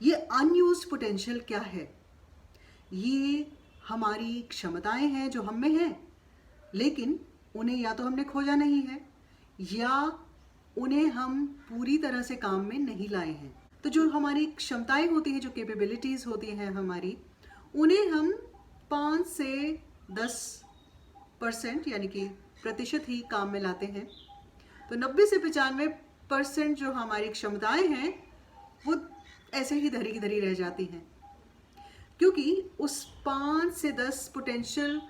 ये unused potential क्या है? ये हमारी क्षमताएं हैं जो हम में हैं, लेकिन उन्हें या तो हमने खोजा नहीं है या उन्हें हम पूरी तरह से काम में नहीं लाए हैं। तो जो हमारी क्षमताएं होती हैं, जो कैपेबिलिटीज़ होती हैं हमारी, उन्हें हम 5 से 10% यानी कि प्रतिशत ही काम में लाते हैं। तो 90 से 95% जो हमारी क्षमताएं हैं वो ऐसे ही धरी की धरी रह जाती हैं, क्योंकि उस 5 से 10 पोटेंशियल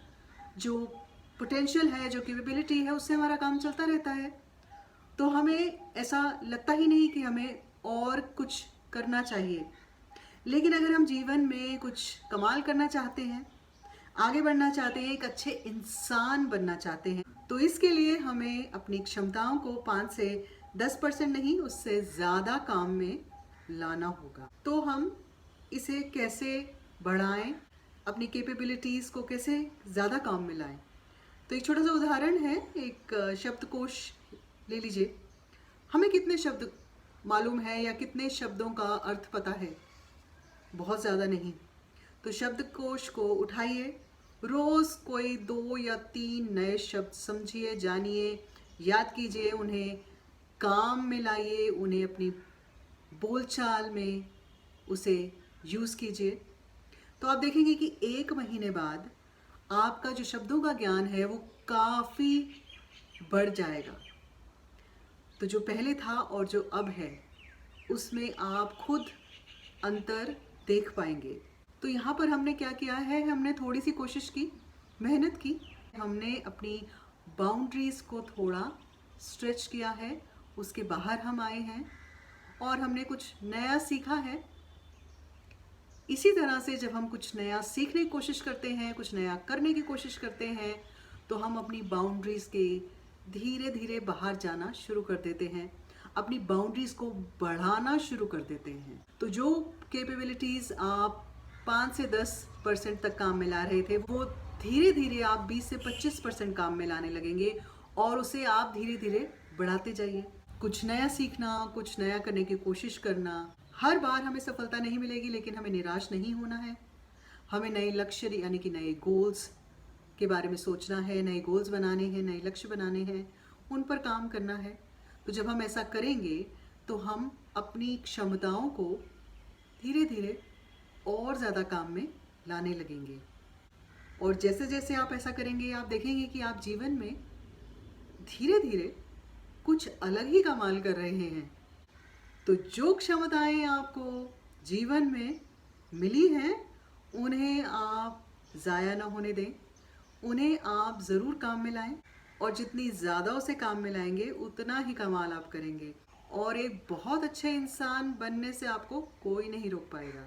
है, जो कैपेबिलिटी है, उससे हमारा काम चलता रहता है। तो हमें ऐसा लगता ही नहीं कि हमें और कुछ करना चाहिए। लेकिन अगर हम जीवन में कुछ कमाल करना चाहते हैं, आगे बढ़ना चाहते हैं, एक अच्छे इंसान बनना चाहते हैं, तो इसके लिए हमें अपनी क्षमताओं को 5 से 10% नहीं, उससे ज़्यादा काम में लाना होगा। तो हम इसे कैसे बढ़ाएं, अपनी कैपेबिलिटीज़ को कैसे ज़्यादा काम में लाएं? तो एक छोटा सा उदाहरण है, एक शब्दकोश ले लीजिए। हमें कितने शब्द मालूम है या कितने शब्दों का अर्थ पता है? बहुत ज़्यादा नहीं। तो शब्दकोश को उठाइए, रोज़ कोई 2 या 3 नए शब्द समझिए, जानिए, याद कीजिए, उन्हें काम में लाइए, उन्हें अपनी बोलचाल में उसे यूज़ कीजिए। तो आप देखेंगे कि 1 महीने बाद आपका जो शब्दों का ज्ञान है वो काफ़ी बढ़ जाएगा। तो जो पहले था और जो अब है, उसमें आप खुद अंतर देख पाएंगे। तो यहाँ पर हमने क्या किया है, हमने थोड़ी सी कोशिश की, मेहनत की, हमने अपनी बाउंड्रीज़ को थोड़ा स्ट्रेच किया है, उसके बाहर हम आए हैं और हमने कुछ नया सीखा है। इसी तरह से जब हम कुछ नया सीखने की कोशिश करते हैं, कुछ नया करने की कोशिश करते हैं, तो हम अपनी बाउंड्रीज़ के धीरे धीरे बाहर जाना शुरू कर देते हैं, अपनी बाउंड्रीज़ को बढ़ाना शुरू कर देते हैं। तो जो कैपेबिलिटीज़ आप 5 से 10% तक काम में ला रहे थे, वो धीरे धीरे आप 20 से 25% काम में लाने लगेंगे और उसे आप धीरे धीरे बढ़ाते जाइए। कुछ नया सीखना, कुछ नया करने की कोशिश करना। हर बार हमें सफलता नहीं मिलेगी, लेकिन हमें निराश नहीं होना है। हमें नए लक्ष्य यानी कि नए गोल्स के बारे में सोचना है, नए गोल्स बनाने हैं, नए लक्ष्य बनाने हैं, उन पर काम करना है। तो जब हम ऐसा करेंगे तो हम अपनी क्षमताओं को धीरे धीरे और ज़्यादा काम में लाने लगेंगे। और जैसे जैसे आप ऐसा करेंगे, आप देखेंगे कि आप जीवन में धीरे धीरे कुछ अलग ही कमाल कर रहे हैं। तो जो क्षमताएं आपको जीवन में मिली हैं, उन्हें आप ज़ाया ना होने दें, उन्हें आप ज़रूर काम में लाएं, और जितनी ज़्यादा उसे काम में लाएंगे उतना ही कमाल आप करेंगे, और एक बहुत अच्छे इंसान बनने से आपको कोई नहीं रोक पाएगा।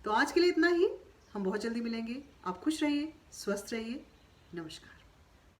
तो आज के लिए इतना ही। हम बहुत जल्दी मिलेंगे। आप खुश रहिए, स्वस्थ रहिए। नमस्कार।